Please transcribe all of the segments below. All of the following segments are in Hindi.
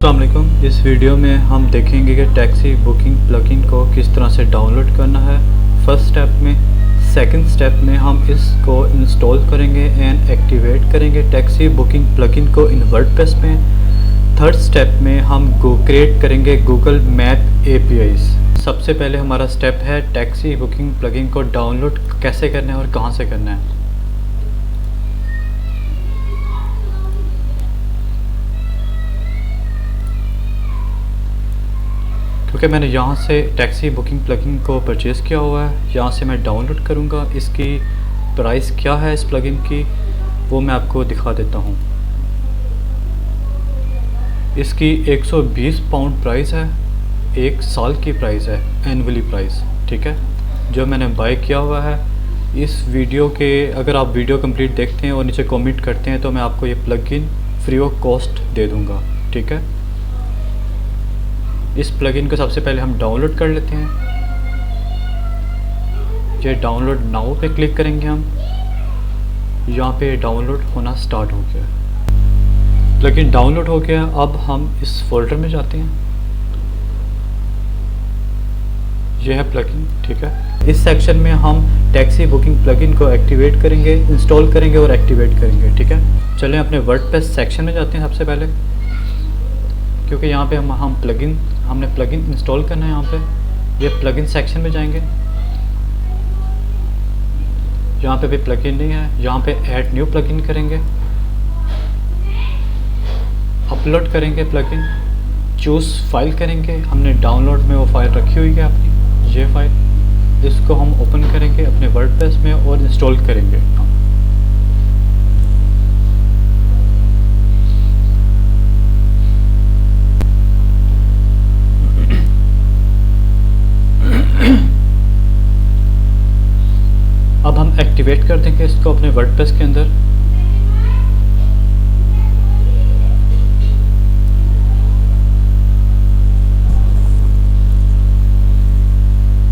अस्सलाम वालेकुम। इस वीडियो में हम देखेंगे कि टैक्सी बुकिंग प्लगइन को किस तरह से डाउनलोड करना है फर्स्ट स्टेप में। सेकंड स्टेप में हम इसको इंस्टॉल करेंगे एंड एक्टिवेट करेंगे टैक्सी बुकिंग प्लगइन को इन वर्डप्रेस में। थर्ड स्टेप में हम क्रिएट करेंगे गूगल मैप एपीआईज। सबसे पहले हमारा स्टेप है टैक्सी बुकिंग प्लगइन को डाउनलोड कैसे करना है और कहाँ से करना है। क्योंकि मैंने यहाँ से टैक्सी बुकिंग प्लगइन को परचेज़ किया हुआ है, यहाँ से मैं डाउनलोड करूँगा। इसकी प्राइस क्या है इस प्लगइन की वो मैं आपको दिखा देता हूँ। इसकी 120 पाउंड प्राइस है, 1 साल की प्राइस है, एनुअली प्राइस, ठीक है, जो मैंने बाय किया हुआ है। इस वीडियो के अगर आप वीडियो कंप्लीट देखते हैं और नीचे कमेंट करते हैं तो मैं आपको ये प्लगइन फ्री ऑफ कॉस्ट दे दूँगा, ठीक है। इस प्लगइन को सबसे पहले हम डाउनलोड कर लेते हैं। ये डाउनलोड नाउ पे क्लिक करेंगे हम। यहाँ पे डाउनलोड होना स्टार्ट हो गया, प्लगइन डाउनलोड हो गया। अब हम इस फोल्डर में जाते हैं। यह है प्लगइन, ठीक है। इस सेक्शन में हम टैक्सी बुकिंग प्लगइन को एक्टिवेट करेंगे, इंस्टॉल करेंगे और एक्टिवेट करेंगे, ठीक है। चलें अपने वर्डप्रेस सेक्शन में जाते हैं सबसे पहले, क्योंकि यहाँ पे हमने प्लगइन इंस्टॉल करना है। यहाँ पे ये प्लगइन सेक्शन में जाएंगे। यहाँ पे भी प्लगइन नहीं है, यहाँ पे ऐड न्यू प्लगइन करेंगे, अपलोड करेंगे प्लगइन, चूज़ फाइल करेंगे। हमने डाउनलोड में वो फाइल रखी हुई है अपनी, ये फाइल, इसको हम ओपन करेंगे अपने वर्डप्रेस में और इंस्टॉल करेंगे। अब हम एक्टिवेट कर देंगे इसको अपने वर्डप्रेस के अंदर।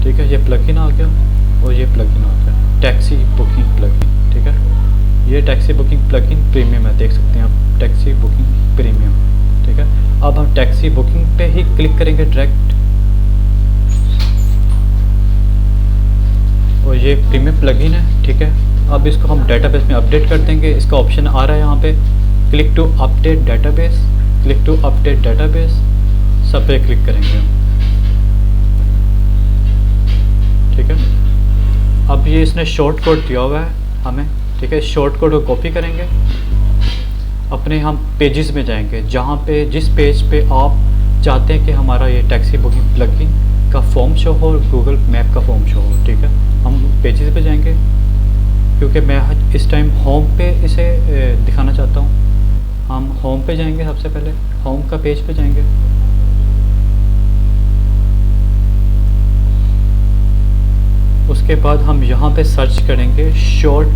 ठीक है, ये प्लगइन आ गया और ये प्लगइन आ गया, टैक्सी बुकिंग प्लगइन, ठीक है। ये टैक्सी बुकिंग प्लगइन प्रीमियम है, देख सकते हैं आप, टैक्सी बुकिंग प्रीमियम, ठीक है। अब हम टैक्सी बुकिंग पे ही क्लिक करेंगे डायरेक्ट, और ये प्रीमियम प्लगइन है, ठीक है। अब इसको हम डेटाबेस में अपडेट कर देंगे। इसका ऑप्शन आ रहा है यहाँ पे, click to update database, click to update database, सब पे क्लिक करेंगे, ठीक है। अब ये इसने शॉर्ट कोड दिया हुआ है हमें, ठीक है। शॉर्ट कोड को कॉपी करेंगे, अपने हम पेजेस में जाएंगे, जहाँ पे जिस पेज पे आप चाहते हैं कि हमारा ये टैक्सी बुकिंग प्लगइन का फॉर्म शो हो और गूगल मैप का फॉर्म शो हो, ठीक है। हम पेजेस पे जाएंगे, क्योंकि मैं इस टाइम होम पे इसे दिखाना चाहता हूँ। हम होम पे जाएंगे, सबसे पहले होम का पेज पे जाएंगे। उसके बाद हम यहाँ पे सर्च करेंगे शॉर्ट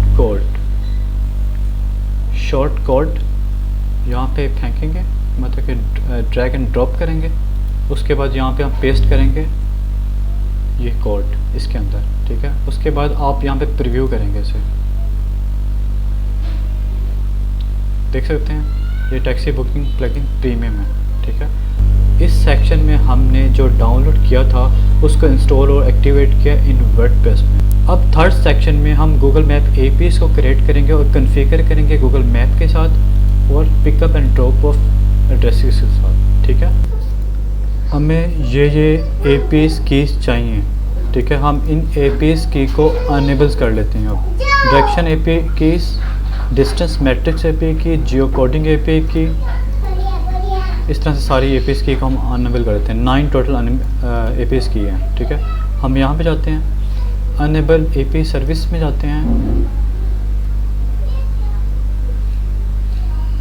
कोड, यहाँ पे फेंकेंगे, मतलब कि ड्रैग एंड ड्रॉप करेंगे। उसके बाद यहाँ पे हम पेस्ट करेंगे ये कोड इसके अंदर, ठीक है। उसके बाद आप यहाँ पे प्रीव्यू करेंगे इसे, देख सकते हैं ये टैक्सी बुकिंग प्लगइन प्रीमियम है, ठीक है। इस सेक्शन में हमने जो डाउनलोड किया था उसको इंस्टॉल और एक्टिवेट किया इन वर्डप्रेस में। अब थर्ड सेक्शन में हम गूगल मैप एपीआईज को क्रिएट करेंगे और कॉन्फ़िगर करेंगे गूगल मैप के साथ और pickup and drop of addresses के साथ, ठीक है। हमें ये एपीआईज कीज़ चाहिए, ठीक है। हम इन एपीआईज की को अनेबल्स कर लेते हैं। अब direction API keys, distance matrix API की, जियो कोडिंग एपीआई की, इस तरह से सारी एपीआईज की को हम अनेबल कर देते हैं। 9 टोटल एपीआईज की हैं, ठीक है। हम यहाँ पे जाते हैं, अनेबल एपीआई सर्विस में जाते हैं।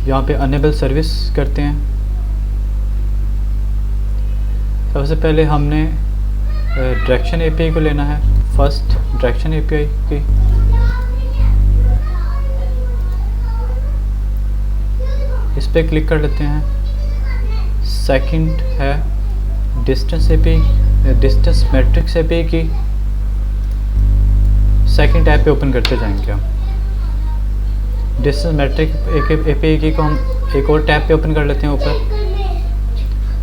यहाँ पे अनेबल सर्विस करते हैं। सबसे पहले हमने डायरेक्शन एपीआई को लेना है, फर्स्ट डायरेक्शन एपीआई की। इस पे क्लिक कर लेते हैं। सेकंड है distance API, distance matrix API की। सेकंड टैब पे ओपन करते जाएंगे हम। डिस्टेंस मैट्रिक एपीआई की को हम एक और टैब पे ओपन कर लेते हैं ऊपर।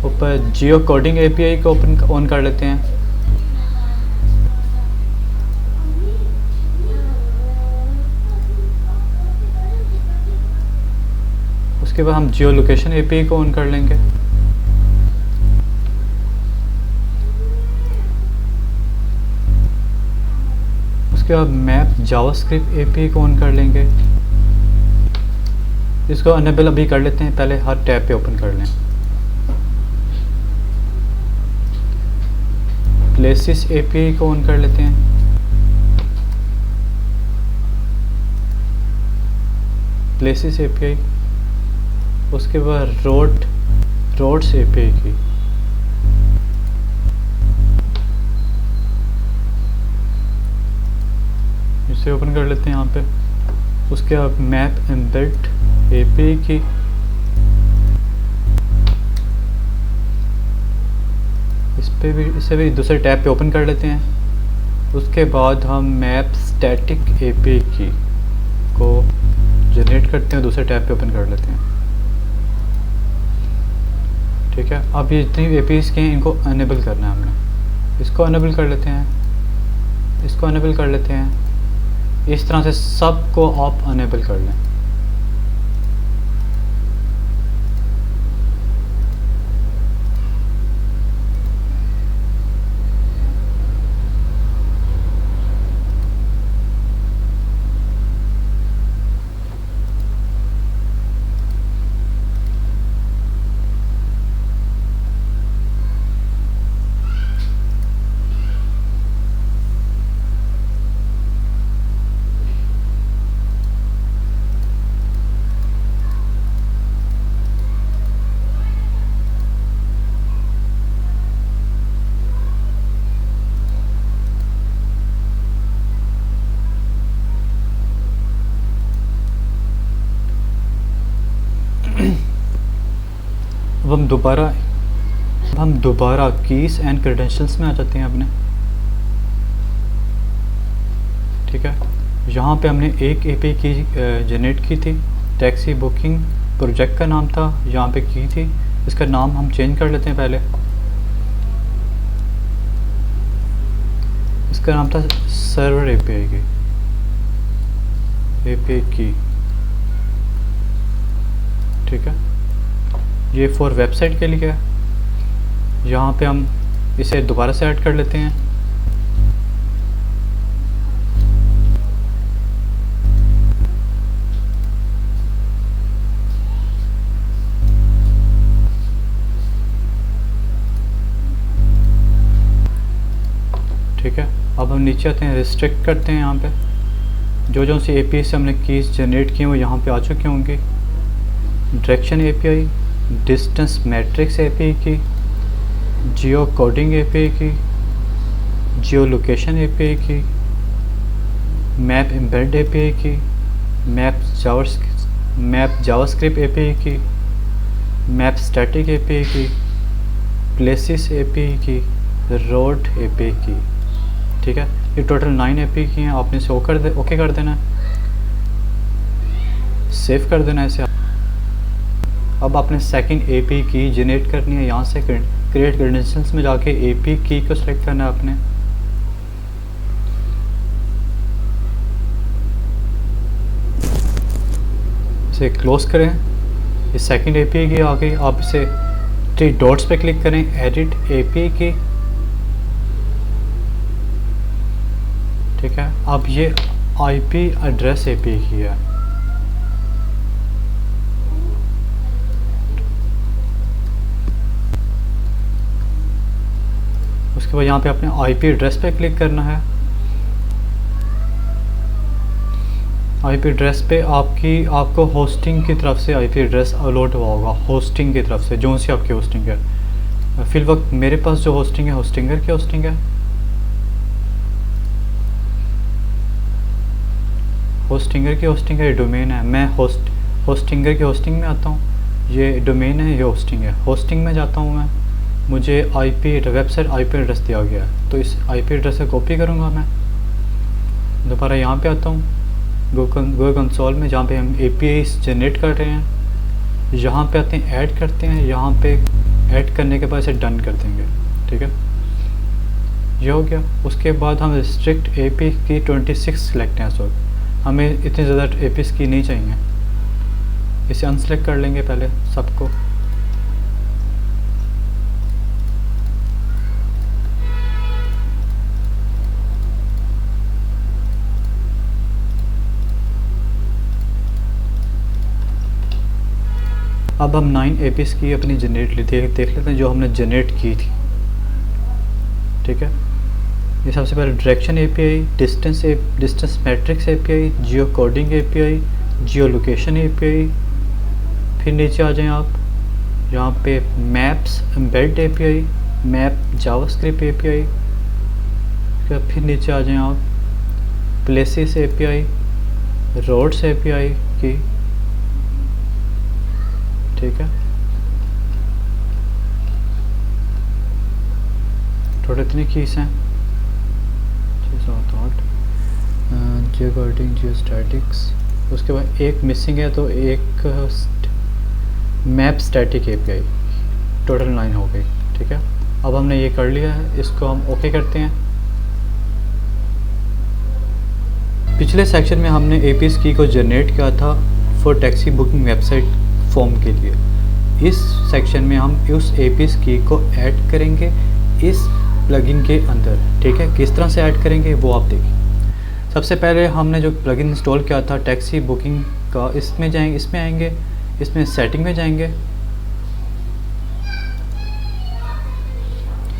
ऊपर जियो कोडिंग एपीआई को ओपन ऑन कर लेते हैं। उसके बाद हम जियो लोकेशन एपीआई को ऑन कर लेंगे। उसके बाद मैप जावास्क्रिप्ट एपीआई को ऑन कर लेंगे। इसको अनेबल अभी कर लेते हैं, पहले हर टैब पे ओपन कर लें। प्लेसिस एपीआई को ऑन कर लेते हैं। प्लेसिस एपीआई, उसके बाद रोड्स एपीआई की, इसे ओपन कर लेते हैं यहाँ पे। उसके बाद मैप एम्बेड एपीआई की, इसे भी दूसरे टैब पे ओपन कर लेते हैं। उसके बाद हम मैप स्टैटिक एपीआई की को जनरेट करते हैं, दूसरे टैब पे ओपन कर लेते हैं। ठीक है, अब ये जितनी एपीआईज़ के हैं इनको अनेबल करना है हमने। इसको अनेबल कर लेते हैं, इसको अनेबल कर लेते हैं। इस तरह से सबको आप अनेबल कर लें। अब हम दोबारा कीज़ एंड क्रेडेंशियल्स में आ जाते हैं अपने। ठीक है, यहाँ पे हमने एक एपीआई की जनरेट की थी, टैक्सी बुकिंग प्रोजेक्ट का नाम था, यहाँ पे की थी। इसका नाम हम चेंज कर लेते हैं पहले। इसका नाम था सर्वर एपीआई की। ठीक है, ये फॉर वेबसाइट के लिए है। यहाँ पे हम इसे दोबारा से ऐड कर लेते हैं। ठीक है, अब हम नीचे आते हैं, रिस्ट्रिक्ट करते हैं। यहाँ पे जो सी एपीआई से हमने कीज़ जनरेट की हैं वो यहाँ पे आ चुकी होंगी। Direction API, distance matrix API की, जियो कोडिंग एपीआई की, जियो लोकेशन एपीआई की, मैप एम्बेड एपीआई की, मैप जावास्क्रिप्ट एपीआई की, मैप स्टैटिक एपीआई की, प्लेसिस एपीआई की, रोड एपीआई की। ठीक है, ये टोटल 9 एपीआई की हैं। आपने इसे ओके कर देना है, सेव कर देना है इसे। अब आपने सेकंड एपीआई की जनरेट करनी है। यहाँ से क्रिएट क्रेडेंशियल्स में जाके एपीआई की को सिलेक्ट करना है आपने। इसे क्लोज करें, ये सेकंड एपीआई की आ गई। आप इसे 3 डॉट्स पे क्लिक करें, एडिट एपीआई की। ठीक है, अब ये आईपी एड्रेस एपीआई की है। उसके बाद यहाँ पे अपने आईपी एड्रेस पे क्लिक करना है। आईपी एड्रेस पे आपको होस्टिंग की तरफ से आईपी एड्रेस अलॉट हुआ होगा, होस्टिंग की तरफ से, जो सी आपकी होस्टिंग है। फिल वक्त मेरे पास जो होस्टिंग है होस्टिंगर की होस्टिंग है। होस्टिंगर की होस्टिंग है, डोमेन है। मैं होस्टिंगर की होस्टिंग में आता हूँ। ये डोमेन है, ये होस्टिंग है। होस्टिंग में जाता हूँ मैं, मुझे वेबसाइट आईपी एड्रेस दिया गया है, तो इस आईपी एड्रेस से कॉपी करूँगा मैं। दोबारा यहाँ पे आता हूँ गूगल कंसोल में, जहाँ पे हम एपीआई जनरेट कर रहे हैं। यहाँ पे आते हैं, ऐड करते हैं। यहाँ पे ऐड करने के बाद इसे डन कर देंगे, ठीक है। ये हो गया। उसके बाद हम रिस्ट्रिक्ट AP की 26 सेलेक्ट हैं इस वक्त, हमें इतनी ज़्यादा APs की नहीं चाहिए। इसे अनसेलेक्ट कर लेंगे पहले सबको। अब हम 9 APs की अपनी जनरेट देख लेते हैं जो हमने जनरेट की थी, ठीक है। ये सबसे पहले direction API, distance matrix API, geocoding API, geo location API। फिर नीचे आ जाएं आप, यहाँ पे maps embed API, map JavaScript API। फिर नीचे आ जाएं आप, प्लेसेस API, रोड्स API की, ठीक है। टोटल इतनी कीज हैं, जियो कोडिंग, जियो स्टैटिक्स। उसके बाद एक मिसिंग है, तो एक मैप स्टैटिक API। टोटल 9 हो गई, ठीक है। अब हमने ये कर लिया है, इसको हम ओके करते हैं। पिछले सेक्शन में हमने APs की को जनरेट किया था for taxi booking website form के लिए। इस सेक्शन में हम उस APs की को ऐड करेंगे इस प्लगइन के अंदर, ठीक है। किस तरह से ऐड करेंगे वो आप देखिए। सबसे पहले हमने जो प्लगइन इंस्टॉल किया था टैक्सी बुकिंग का, इसमें आएंगे, इसमें सेटिंग में जाएंगे।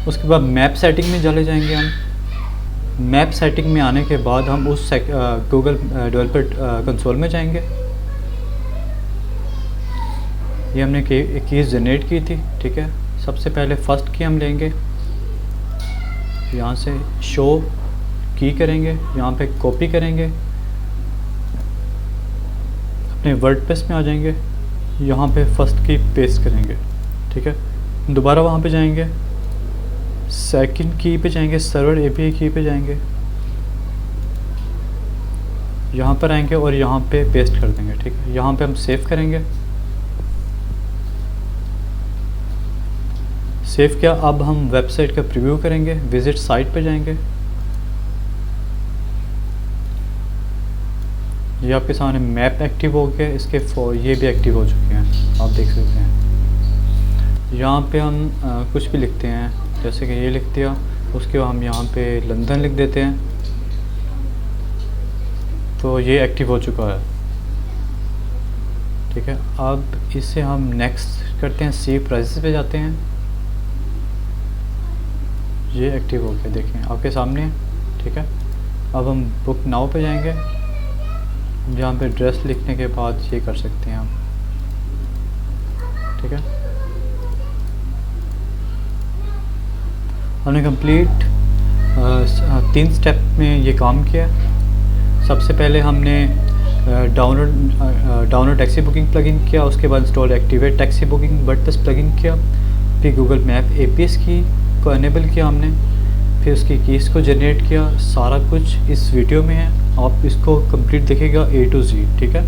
उसके बाद मैप सेटिंग में चले जाएंगे हम। मैप सेटिंग में आने के बाद हम उस गूगल डेवलपर कंसोल में जाएंगे। ये हमने कीज़ जनरेट की थी, ठीक है। सबसे पहले फर्स्ट की हम लेंगे, यहाँ से शो की करेंगे, यहाँ पे कॉपी करेंगे, अपने वर्डप्रेस में आ जाएंगे, यहाँ पे फर्स्ट की पेस्ट करेंगे, ठीक है। दोबारा वहाँ पे जाएंगे, सेकंड की पे जाएंगे, सर्वर API की पे जाएंगे, यहाँ पर आएंगे और यहाँ पे पेस्ट कर देंगे, ठीक है। यहाँ पे हम सेव करेंगे। सेव किया। अब हम वेबसाइट का प्रीव्यू करेंगे, विजिट साइट पे जाएंगे। ये आपके सामने मैप एक्टिव हो गया, इसके ये भी एक्टिव हो चुके हैं, आप देख सकते हैं। यहाँ पे हम कुछ भी लिखते हैं, जैसे कि ये लिख दिया, उसके बाद हम यहाँ पे लंदन लिख देते हैं, तो ये एक्टिव हो चुका है, ठीक है। अब इसे हम नेक्स्ट करते हैं, सी प्राइसेस पे जाते हैं, ये एक्टिव हो गया, देखें आपके सामने, ठीक है। अब हम बुक नाउ पे जाएंगे, जहाँ पे एड्रेस लिखने के बाद ये कर सकते हैं हम, ठीक है। हमने कंप्लीट 3 स्टेप में ये काम किया। सबसे पहले हमने डाउनलोड टैक्सी बुकिंग प्लगइन किया, उसके बाद install activate taxi booking WordPress plugin किया, फिर गूगल मैप APIs की को एनेबल किया हमने, फिर उसकी कीज़ को जनरेट किया। सारा कुछ इस वीडियो में है, आप इसको कंप्लीट देखिएगा A to Z, ठीक है।